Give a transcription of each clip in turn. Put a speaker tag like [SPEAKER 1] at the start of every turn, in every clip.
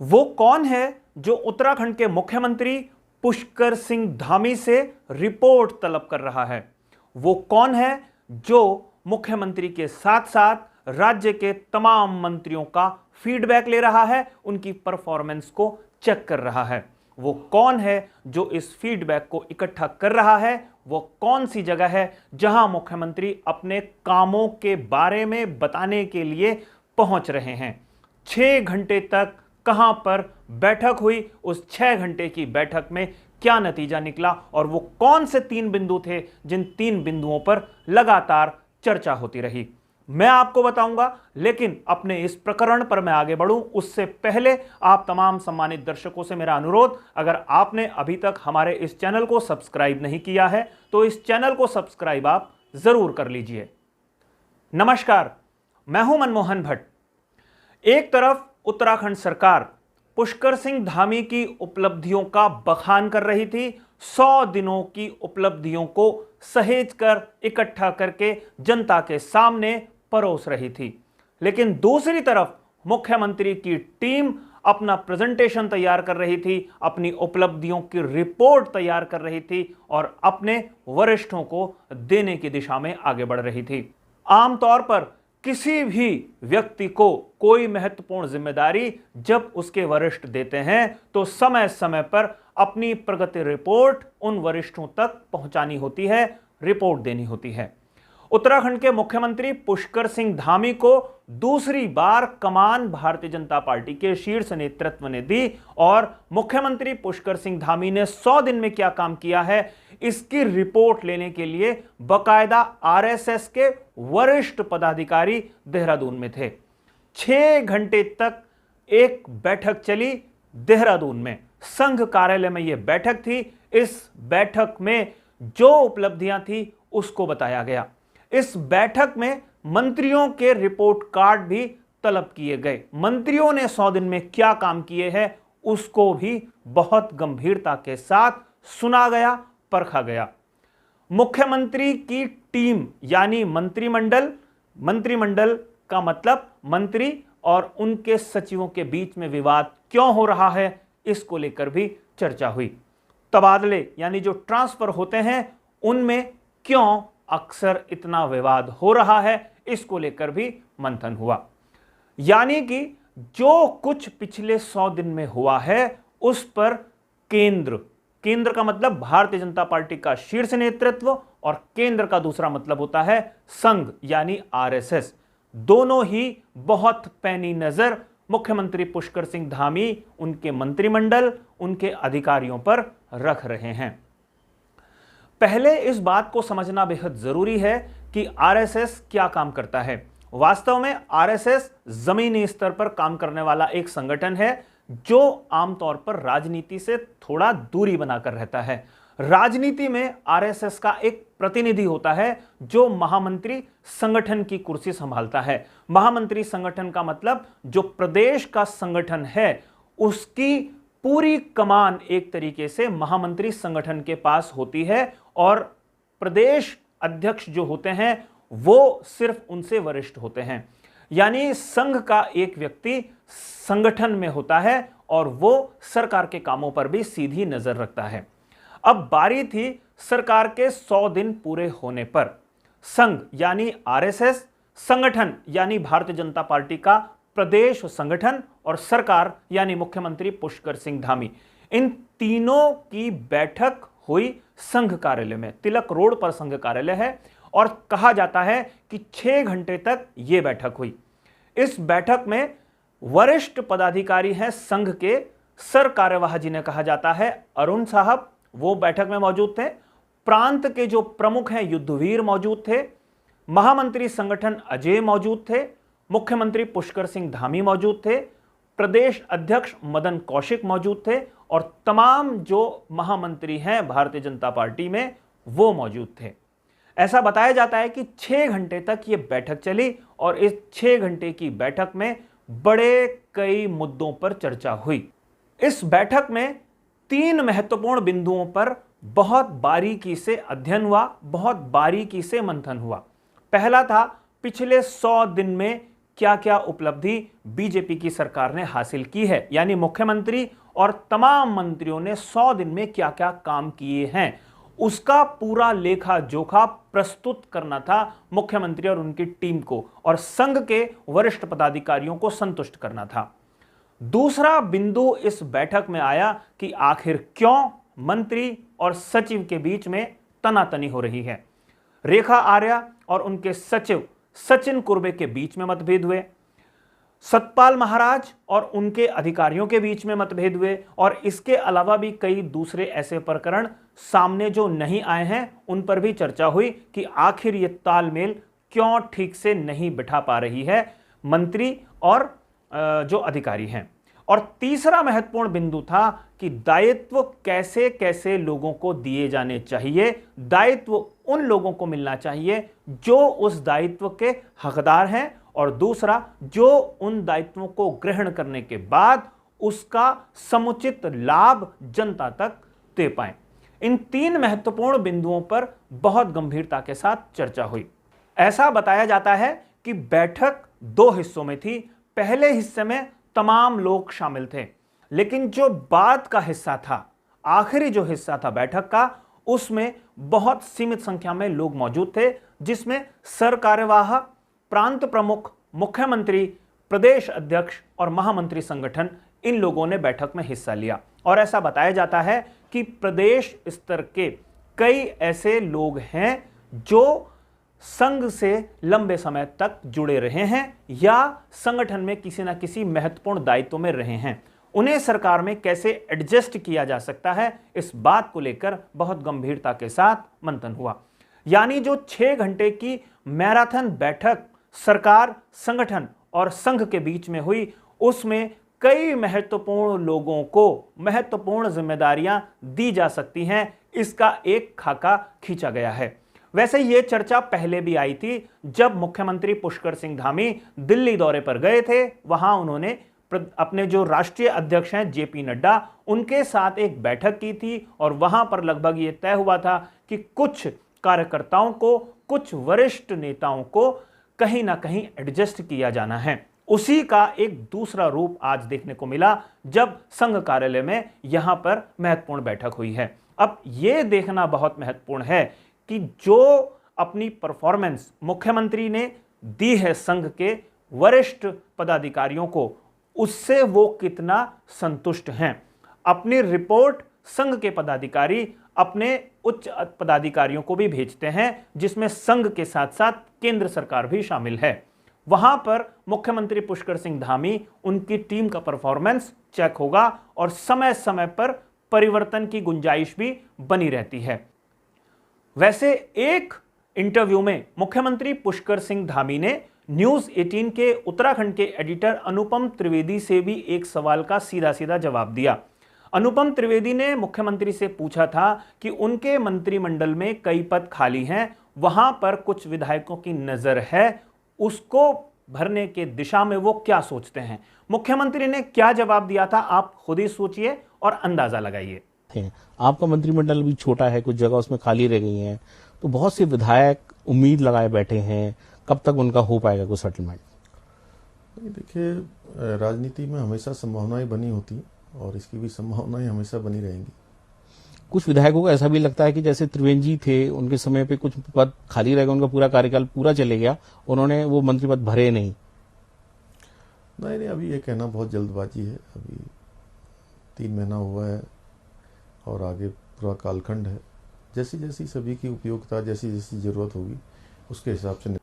[SPEAKER 1] वो कौन है जो उत्तराखंड के मुख्यमंत्री पुष्कर सिंह धामी से रिपोर्ट तलब कर रहा है? वो कौन है जो मुख्यमंत्री के साथ साथ राज्य के तमाम मंत्रियों का फीडबैक ले रहा है, उनकी परफॉर्मेंस को चेक कर रहा है? वो कौन है जो इस फीडबैक को इकट्ठा कर रहा है? वो कौन सी जगह है जहां मुख्यमंत्री अपने कामों के बारे में बताने के लिए पहुंच रहे हैं? 6 घंटे तक कहां पर बैठक हुई, उस 6 घंटे की बैठक में क्या नतीजा निकला और वो कौन से 3 बिंदु थे जिन 3 बिंदुओं पर लगातार चर्चा होती रही, मैं आपको बताऊंगा। लेकिन अपने इस प्रकरण पर मैं आगे बढ़ूं उससे पहले आप तमाम सम्मानित दर्शकों से मेरा अनुरोध, अगर आपने अभी तक हमारे इस चैनल को सब्सक्राइब नहीं किया है तो इस चैनल को सब्सक्राइब आप जरूर कर लीजिए। नमस्कार, मैं हूं मनमोहन भट्ट। एक तरफ उत्तराखंड सरकार पुष्कर सिंह धामी की उपलब्धियों का बखान कर रही थी, 100 दिनों की उपलब्धियों को सहेज कर इकट्ठा करके जनता के सामने परोस रही थी। लेकिन दूसरी तरफ मुख्यमंत्री की टीम अपना प्रेजेंटेशन तैयार कर रही थी, अपनी उपलब्धियों की रिपोर्ट तैयार कर रही थी और अपने वरिष्ठों को देने की दिशा में आगे बढ़ रही थी। आमतौर पर किसी भी व्यक्ति को कोई महत्वपूर्ण जिम्मेदारी जब उसके वरिष्ठ देते हैं तो समय समय पर अपनी प्रगति रिपोर्ट उन वरिष्ठों तक पहुंचानी होती है, रिपोर्ट देनी होती है। उत्तराखंड के मुख्यमंत्री पुष्कर सिंह धामी को दूसरी बार कमान भारतीय जनता पार्टी के शीर्ष नेतृत्व ने दी और मुख्यमंत्री पुष्कर सिंह धामी ने 100 दिन में क्या काम किया है इसकी रिपोर्ट लेने के लिए बकायदा आरएसएस के वरिष्ठ पदाधिकारी देहरादून में थे। 6 घंटे तक एक बैठक चली देहरादून में, संघ कार्यालय में यह बैठक थी। इस बैठक में जो उपलब्धियां थी उसको बताया गया। इस बैठक में मंत्रियों के रिपोर्ट कार्ड भी तलब किए गए। मंत्रियों ने 100 दिन में क्या काम किए हैं उसको भी बहुत गंभीरता के साथ सुना गया, परखा गया। मुख्यमंत्री की टीम यानी मंत्रिमंडल का मतलब मंत्री और उनके सचिवों के बीच में विवाद क्यों हो रहा है इसको लेकर भी चर्चा हुई। तबादले यानी जो ट्रांसफर होते हैं उनमें क्यों अक्सर इतना विवाद हो रहा है इसको लेकर भी मंथन हुआ। यानी कि जो कुछ पिछले 100 दिन में हुआ है उस पर केंद्र का मतलब भारतीय जनता पार्टी का शीर्ष नेतृत्व और केंद्र का दूसरा मतलब होता है संघ यानी आरएसएस, दोनों ही बहुत पैनी नजर मुख्यमंत्री पुष्कर सिंह धामी, उनके मंत्रिमंडल, उनके अधिकारियों पर रख रहे हैं। पहले इस बात को समझना बेहद जरूरी है कि आरएसएस क्या काम करता है। वास्तव में आरएसएस जमीनी स्तर पर काम करने वाला एक संगठन है जो आमतौर पर राजनीति से थोड़ा दूरी बनाकर रहता है। राजनीति में आरएसएस का एक प्रतिनिधि होता है जो महामंत्री संगठन की कुर्सी संभालता है। महामंत्री संगठन का मतलब जो प्रदेश का संगठन है उसकी पूरी कमान एक तरीके से महामंत्री संगठन के पास होती है और प्रदेश अध्यक्ष जो होते हैं वो सिर्फ उनसे वरिष्ठ होते हैं। यानी संघ का एक व्यक्ति संगठन में होता है और वो सरकार के कामों पर भी सीधी नजर रखता है। अब बारी थी सरकार के 100 दिन पूरे होने पर। संघ यानी आरएसएस, संगठन यानी भारतीय जनता पार्टी का प्रदेश संगठन और सरकार यानी मुख्यमंत्री पुष्कर सिंह धामी, इन तीनों की बैठक हुई संघ कार्यालय में। तिलक रोड पर संघ कार्यालय है और कहा जाता है कि 6 घंटे तक यह बैठक हुई। इस बैठक में वरिष्ठ पदाधिकारी हैं संघ के, सर कार्यवाह जिन्हें कहा जाता है अरुण साहब, वो बैठक में मौजूद थे। प्रांत के जो प्रमुख हैं युद्धवीर मौजूद थे। महामंत्री संगठन अजय मौजूद थे। मुख्यमंत्री पुष्कर सिंह धामी मौजूद थे। प्रदेश अध्यक्ष मदन कौशिक मौजूद थे और तमाम जो महामंत्री हैं भारतीय जनता पार्टी में वो मौजूद थे। ऐसा बताया जाता है कि 6 घंटे तक ये बैठक चली और इस 6 घंटे की बैठक में बड़े कई मुद्दों पर चर्चा हुई। इस बैठक में 3 महत्वपूर्ण बिंदुओं पर बहुत बारीकी से अध्ययन हुआ, बहुत बारीकी से मंथन हुआ। पहला था पिछले 100 दिन में क्या क्या उपलब्धि बीजेपी की सरकार ने हासिल की है, यानी मुख्यमंत्री और तमाम मंत्रियों ने 100 दिन में क्या क्या काम किए हैं, उसका पूरा लेखा जोखा प्रस्तुत करना था मुख्यमंत्री और उनकी टीम को, और संघ के वरिष्ठ पदाधिकारियों को संतुष्ट करना था। दूसरा बिंदु इस बैठक में आया कि आखिर क्यों मंत्री और सचिव के बीच में तनातनी हो रही है। रेखा आर्या और उनके सचिव सचिन कुर्बे के बीच में मतभेद हुए, सतपाल महाराज और उनके अधिकारियों के बीच में मतभेद हुए, और इसके अलावा भी कई दूसरे ऐसे प्रकरण सामने जो नहीं आए हैं उन पर भी चर्चा हुई कि आखिर ये तालमेल क्यों ठीक से नहीं बिठा पा रही है मंत्री और जो अधिकारी हैं। और तीसरा महत्वपूर्ण बिंदु था कि दायित्व कैसे कैसे लोगों को दिए जाने चाहिए, दायित्व उन लोगों को मिलना चाहिए जो उस दायित्व के हकदार हैं, और दूसरा जो उन दायित्वों को ग्रहण करने के बाद उसका समुचित लाभ जनता तक दे पाए। इन 3 महत्वपूर्ण बिंदुओं पर बहुत गंभीरता के साथ चर्चा हुई। ऐसा बताया जाता है कि बैठक 2 हिस्सों में थी। पहले हिस्से में तमाम लोग शामिल थे, लेकिन जो बाद का हिस्सा था, आखिरी जो हिस्सा था बैठक का, उसमें बहुत सीमित संख्या में लोग मौजूद थे, जिसमें सरकार्यवाह, प्रांत प्रमुख, मुख्यमंत्री, प्रदेश अध्यक्ष और महामंत्री संगठन, इन लोगों ने बैठक में हिस्सा लिया। और ऐसा बताया जाता है कि प्रदेश स्तर के कई ऐसे लोग हैं जो संघ से लंबे समय तक जुड़े रहे हैं या संगठन में किसी न किसी महत्वपूर्ण दायित्व में रहे हैं। उन्हें सरकार में कैसे एडजस्ट किया जा सकता है, इस बात को लेकर बहुत गंभीरता के साथ मंथन हुआ। यानी जो 6 घंटे की मैराथन बैठक सरकार, संगठन और संघ के बीच में हुई, उसमें कई महत्वपूर्ण लोगों को महत्वपूर्ण जिम्मेदारियां दी जा सकती हैं, इसका एक खाका खींचा गया है। वैसे ये चर्चा पहले भी आई थी जब मुख्यमंत्री पुष्कर सिंह धामी दिल्ली दौरे पर गए थे। वहां उन्होंने अपने जो राष्ट्रीय अध्यक्ष हैं जेपी नड्डा, उनके साथ एक बैठक की थी, और वहां पर लगभग ये तय हुआ था कि कुछ कार्यकर्ताओं को, कुछ वरिष्ठ नेताओं को कहीं ना कहीं एडजस्ट किया जाना है। उसी का एक दूसरा रूप आज देखने को मिला जब संघ कार्यालय में यहां पर महत्वपूर्ण बैठक हुई है। अब यह देखना बहुत महत्वपूर्ण है कि जो अपनी परफॉर्मेंस मुख्यमंत्री ने दी है संघ के वरिष्ठ पदाधिकारियों को, उससे वो कितना संतुष्ट हैं। अपनी रिपोर्ट संघ के पदाधिकारी अपने उच्च पदाधिकारियों को भी भेजते हैं, जिसमें संघ के साथ साथ केंद्र सरकार भी शामिल है। वहां पर मुख्यमंत्री पुष्कर सिंह धामी, उनकी टीम का परफॉर्मेंस चेक होगा और समय समय पर परिवर्तन की गुंजाइश भी बनी रहती है। वैसे एक इंटरव्यू में मुख्यमंत्री पुष्कर सिंह धामी ने न्यूज 18 के उत्तराखंड के एडिटर अनुपम त्रिवेदी से भी एक सवाल का सीधा सीधा जवाब दिया। अनुपम त्रिवेदी ने मुख्यमंत्री से पूछा था कि उनके मंत्रिमंडल में कई पद खाली हैं, वहां पर कुछ विधायकों की नजर है, उसको भरने के दिशा में वो क्या सोचते हैं। मुख्यमंत्री ने क्या जवाब दिया था, आप खुद ही सोचिए और अंदाजा लगाइए।
[SPEAKER 2] आपका मंत्रिमंडल भी छोटा है, कुछ जगह उसमें खाली रह गई हैं, तो बहुत से विधायक उम्मीद लगाए बैठे हैं, कब तक उनका हो पाएगा कोई सेटलमेंट?
[SPEAKER 3] देखिए, राजनीति में हमेशा संभावनाएं बनी होती और इसकी भी संभावनाएं हमेशा बनी रहेंगी।
[SPEAKER 2] कुछ विधायकों को ऐसा भी लगता है कि जैसे त्रिवेदी जी थे, उनके समय पे कुछ पद खाली रह गए, उनका पूरा कार्यकाल पूरा चले गया, उन्होंने वो मंत्री पद भरे नहीं।
[SPEAKER 3] नहीं, अभी ये कहना बहुत जल्दबाजी है। अभी 3 महीना हुआ है और आगे पूरा कालखंड है। जैसी जैसी सभी की उपयोगिता, जैसी जैसी जरूरत होगी उसके हिसाब से।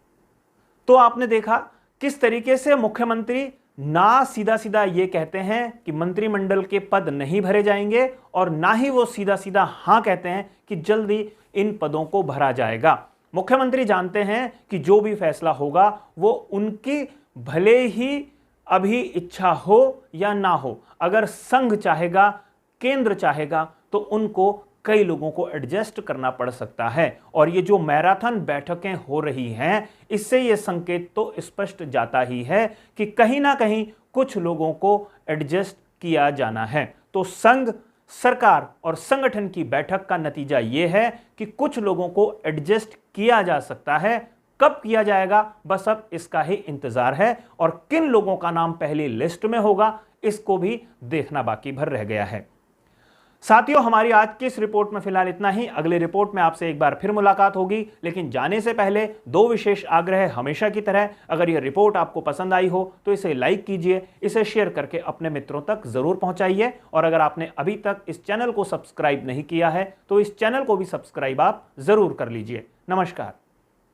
[SPEAKER 1] तो आपने देखा किस तरीके से मुख्यमंत्री ना सीधा सीधा ये कहते हैं कि मंत्रिमंडल के पद नहीं भरे जाएंगे, और ना ही वो सीधा सीधा हां कहते हैं कि जल्दी इन पदों को भरा जाएगा। मुख्यमंत्री जानते हैं कि जो भी फैसला होगा वो उनकी भले ही अभी इच्छा हो या ना हो, अगर संघ चाहेगा, केंद्र चाहेगा, तो उनको कई लोगों को एडजस्ट करना पड़ सकता है। और ये जो मैराथन बैठकें हो रही हैं, इससे ये संकेत तो स्पष्ट जाता ही है कि कहीं ना कहीं कुछ लोगों को एडजस्ट किया जाना है। तो संघ, सरकार और संगठन की बैठक का नतीजा ये है कि कुछ लोगों को एडजस्ट किया जा सकता है, कब किया जाएगा, बस अब इसका ही इंतजार है, और किन लोगों का नाम पहली लिस्ट में होगा इसको भी देखना बाकी भर रह गया है। साथियों, हमारी आज की इस रिपोर्ट में फिलहाल इतना ही। अगली रिपोर्ट में आपसे एक बार फिर मुलाकात होगी, लेकिन जाने से पहले दो विशेष आग्रह है हमेशा की तरह। अगर यह रिपोर्ट आपको पसंद आई हो तो इसे लाइक कीजिए, इसे शेयर करके अपने मित्रों तक जरूर पहुंचाइए, और अगर आपने अभी तक इस चैनल को सब्सक्राइब नहीं किया है तो इस चैनल को भी सब्सक्राइब आप जरूर कर लीजिए। नमस्कार।